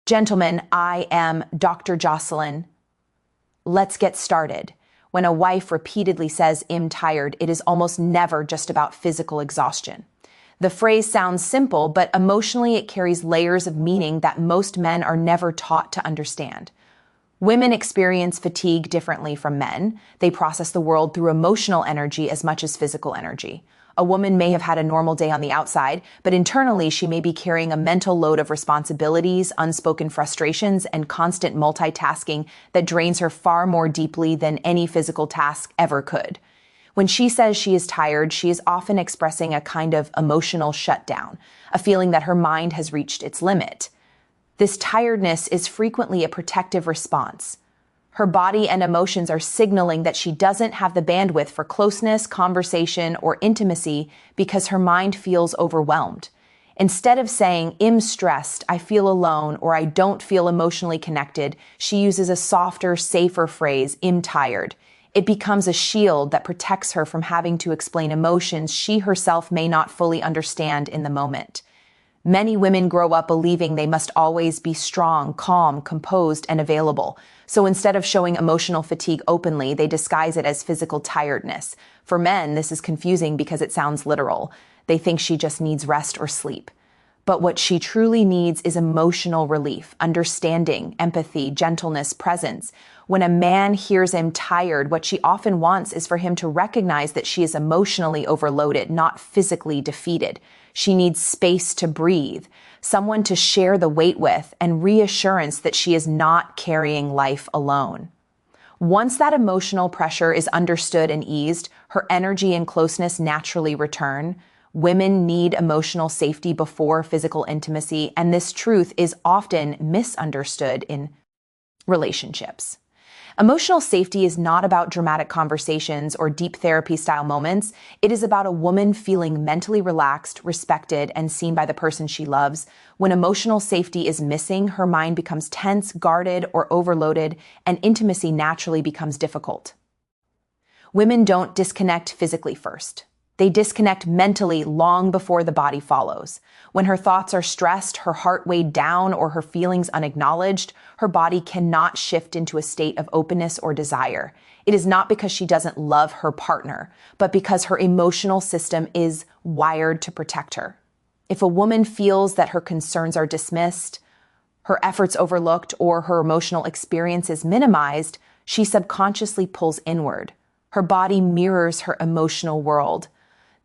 Gentlemen, I am Dr. Jocelyn. Let's get started. When a wife repeatedly says, "I'm tired," it is almost never just about physical exhaustion. The phrase sounds simple, but emotionally it carries layers of meaning that most men are never taught to understand. Women experience fatigue differently from men. They process the world through emotional energy as much as physical energy. A woman may have had a normal day on the outside, but internally she may be carrying a mental load of responsibilities, unspoken frustrations, and constant multitasking that drains her far more deeply than any physical task ever could. When she says she is tired, she is often expressing a kind of emotional shutdown, a feeling that her mind has reached its limit. This tiredness is frequently a protective response. Her body and emotions are signaling that she doesn't have the bandwidth for closeness, conversation, or intimacy because her mind feels overwhelmed. Instead of saying, "I'm stressed, I feel alone," or "I don't feel emotionally connected," she uses a softer, safer phrase, "I'm tired." It becomes a shield that protects her from having to explain emotions she herself may not fully understand in the moment. Many women grow up believing they must always be strong, calm, composed, and available. So instead of showing emotional fatigue openly, they disguise it as physical tiredness. For men, this is confusing because it sounds literal. They think she just needs rest or sleep. But what she truly needs is emotional relief, understanding, empathy, gentleness, presence. When a man hears him tired, what she often wants is for him to recognize that she is emotionally overloaded, not physically defeated. She needs space to breathe, someone to share the weight with, and reassurance that she is not carrying life alone. Once that emotional pressure is understood and eased, her energy and closeness naturally return. Women need emotional safety before physical intimacy, and this truth is often misunderstood in relationships. Emotional safety is not about dramatic conversations or deep therapy-style moments. It is about a woman feeling mentally relaxed, respected, and seen by the person she loves. When emotional safety is missing, her mind becomes tense, guarded, or overloaded, and intimacy naturally becomes difficult. Women don't disconnect physically first. They disconnect mentally long before the body follows. When her thoughts are stressed, her heart weighed down, or her feelings unacknowledged, her body cannot shift into a state of openness or desire. It is not because she doesn't love her partner, but because her emotional system is wired to protect her. If a woman feels that her concerns are dismissed, her efforts overlooked, or her emotional experience is minimized, she subconsciously pulls inward. Her body mirrors her emotional world.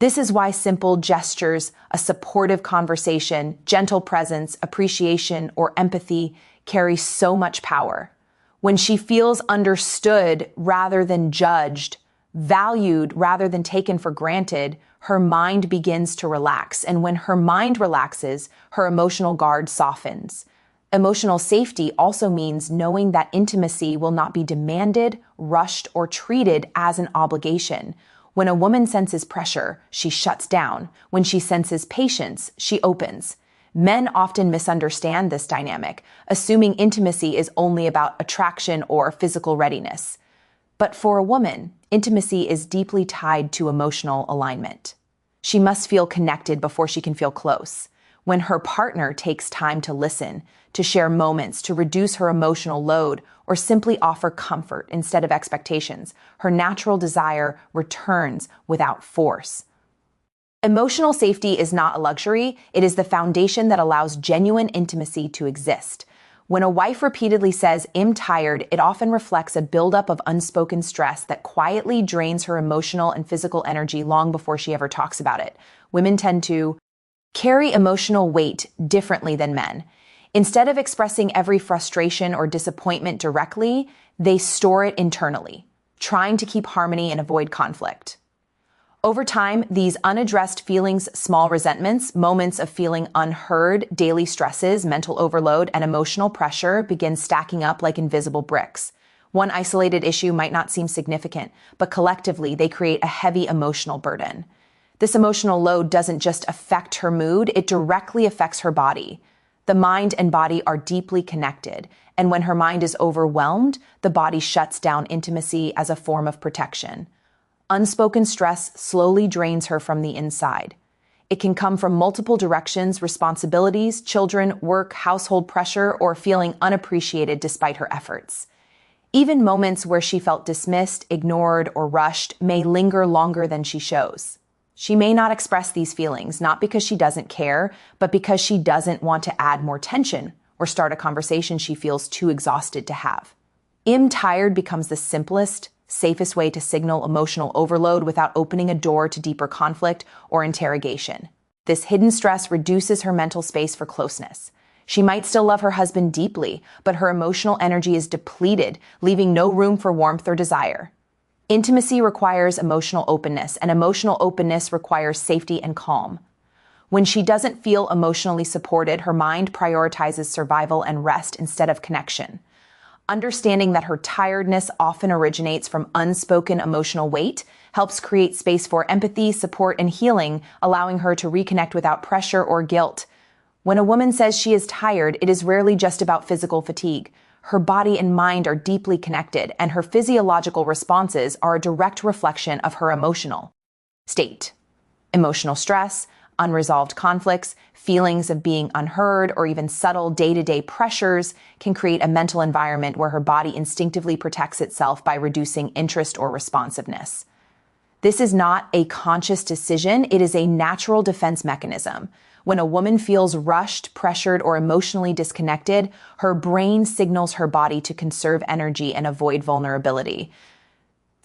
This is why simple gestures, a supportive conversation, gentle presence, appreciation, or empathy carry so much power. When she feels understood rather than judged, valued rather than taken for granted, her mind begins to relax. And when her mind relaxes, her emotional guard softens. Emotional safety also means knowing that intimacy will not be demanded, rushed, or treated as an obligation. When a woman senses pressure, she shuts down. When she senses patience, she opens. Men often misunderstand this dynamic, assuming intimacy is only about attraction or physical readiness. But for a woman, intimacy is deeply tied to emotional alignment. She must feel connected before she can feel close. When her partner takes time to listen, to share moments, to reduce her emotional load, or simply offer comfort instead of expectations, her natural desire returns without force. Emotional safety is not a luxury. It is the foundation that allows genuine intimacy to exist. When a wife repeatedly says, "I'm tired," it often reflects a buildup of unspoken stress that quietly drains her emotional and physical energy long before she ever talks about it. Women tend to carry emotional weight differently than men. Instead of expressing every frustration or disappointment directly, they store it internally, trying to keep harmony and avoid conflict. Over time, these unaddressed feelings, small resentments, moments of feeling unheard, daily stresses, mental overload, and emotional pressure begin stacking up like invisible bricks. One isolated issue might not seem significant, but collectively they create a heavy emotional burden. This emotional load doesn't just affect her mood, it directly affects her body. The mind and body are deeply connected, and when her mind is overwhelmed, the body shuts down intimacy as a form of protection. Unspoken stress slowly drains her from the inside. It can come from multiple directions: responsibilities, children, work, household pressure, or feeling unappreciated despite her efforts. Even moments where she felt dismissed, ignored, or rushed may linger longer than she shows. She may not express these feelings, not because she doesn't care, but because she doesn't want to add more tension or start a conversation she feels too exhausted to have. "I'm tired" becomes the simplest, safest way to signal emotional overload without opening a door to deeper conflict or interrogation. This hidden stress reduces her mental space for closeness. She might still love her husband deeply, but her emotional energy is depleted, leaving no room for warmth or desire. Intimacy requires emotional openness, and emotional openness requires safety and calm. When she doesn't feel emotionally supported, her mind prioritizes survival and rest instead of connection. Understanding that her tiredness often originates from unspoken emotional weight helps create space for empathy, support, and healing, allowing her to reconnect without pressure or guilt. When a woman says she is tired, it is rarely just about physical fatigue. Her body and mind are deeply connected, and her physiological responses are a direct reflection of her emotional state. Emotional stress, unresolved conflicts, feelings of being unheard, or even subtle day-to-day pressures can create a mental environment where her body instinctively protects itself by reducing interest or responsiveness. This is not a conscious decision, it is a natural defense mechanism. When a woman feels rushed, pressured, or emotionally disconnected, her brain signals her body to conserve energy and avoid vulnerability.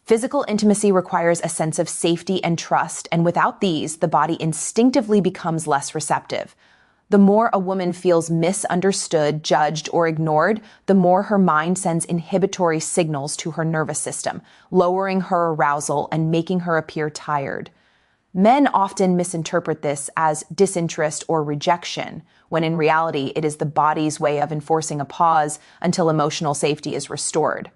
Physical intimacy requires a sense of safety and trust, and without these, the body instinctively becomes less receptive. The more a woman feels misunderstood, judged, or ignored, the more her mind sends inhibitory signals to her nervous system, lowering her arousal and making her appear tired. Men often misinterpret this as disinterest or rejection, when in reality it is the body's way of enforcing a pause until emotional safety is restored.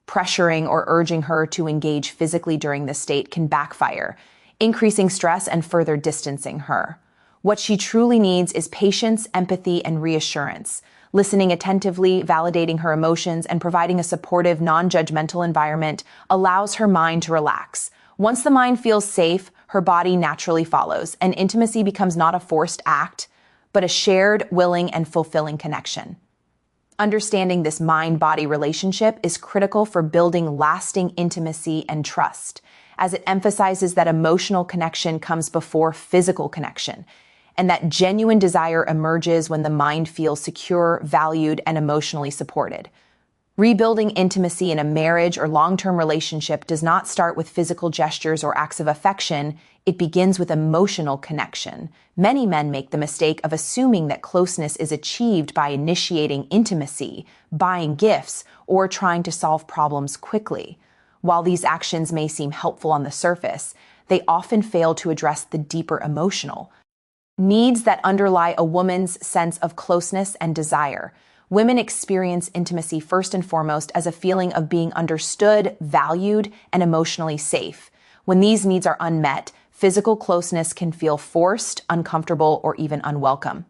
Pressuring or urging her to engage physically during this state can backfire, increasing stress and further distancing her. What she truly needs is patience, empathy, and reassurance. Listening attentively, validating her emotions, and providing a supportive, non-judgmental environment allows her mind to relax. Once the mind feels safe, her body naturally follows, and intimacy becomes not a forced act, but a shared, willing, and fulfilling connection. Understanding this mind-body relationship is critical for building lasting intimacy and trust, as it emphasizes that emotional connection comes before physical connection, and that genuine desire emerges when the mind feels secure, valued, and emotionally supported. Rebuilding intimacy in a marriage or long-term relationship does not start with physical gestures or acts of affection. It begins with emotional connection. Many men make the mistake of assuming that closeness is achieved by initiating intimacy, buying gifts, or trying to solve problems quickly. While these actions may seem helpful on the surface, they often fail to address the deeper emotional needs that underlie a woman's sense of closeness and desire. Women experience intimacy first and foremost as a feeling of being understood, valued, and emotionally safe. When these needs are unmet, physical closeness can feel forced, uncomfortable, or even unwelcome.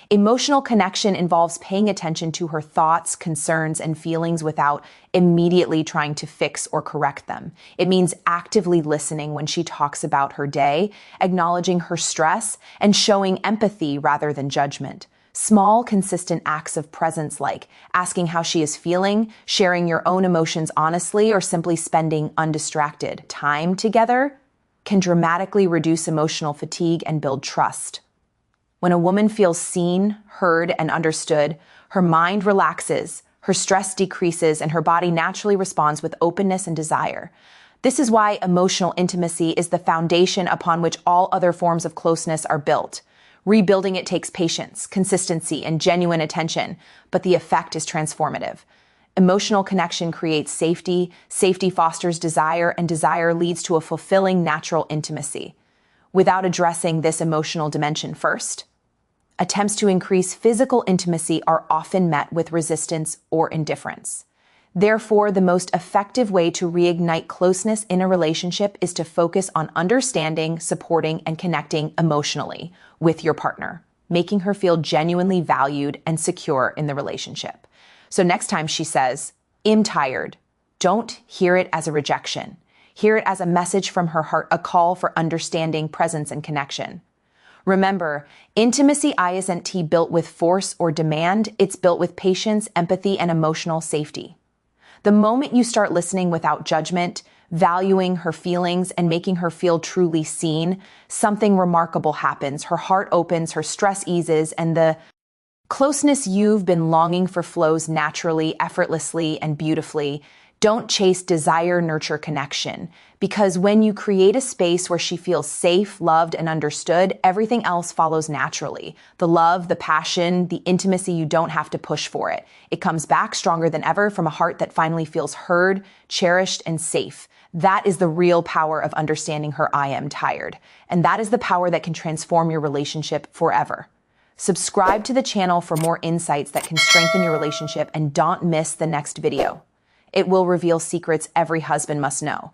Emotional connection involves paying attention to her thoughts, concerns, and feelings without immediately trying to fix or correct them. It means actively listening when she talks about her day, acknowledging her stress, and showing empathy rather than judgment. Small, consistent acts of presence like asking how she is feeling, sharing your own emotions honestly, or simply spending undistracted time together can dramatically reduce emotional fatigue and build trust. When a woman feels seen, heard, and understood, her mind relaxes, her stress decreases, and her body naturally responds with openness and desire. This is why emotional intimacy is the foundation upon which all other forms of closeness are built. Rebuilding it takes patience, consistency, and genuine attention, but the effect is transformative. Emotional connection creates safety, safety fosters desire, and desire leads to a fulfilling, natural intimacy. Without addressing this emotional dimension first, attempts to increase physical intimacy are often met with resistance or indifference. Therefore, the most effective way to reignite closeness in a relationship is to focus on understanding, supporting, and connecting emotionally with your partner, making her feel genuinely valued and secure in the relationship. So next time she says, "I'm tired," don't hear it as a rejection. Hear it as a message from her heart, a call for understanding, presence, and connection. Remember, intimacy isn't built with force or demand, it's built with patience, empathy, and emotional safety. The moment you start listening without judgment, valuing her feelings, and making her feel truly seen, something remarkable happens. Her heart opens, her stress eases, and the closeness you've been longing for flows naturally, effortlessly, and beautifully. Don't chase desire, nurture connection. Because when you create a space where she feels safe, loved, and understood, everything else follows naturally. The love, the passion, the intimacy, you don't have to push for it. It comes back stronger than ever from a heart that finally feels heard, cherished, and safe. That is the real power of understanding her I am tired. And that is the power that can transform your relationship forever. Subscribe to the channel for more insights that can strengthen your relationship, and don't miss the next video. It will reveal secrets every husband must know.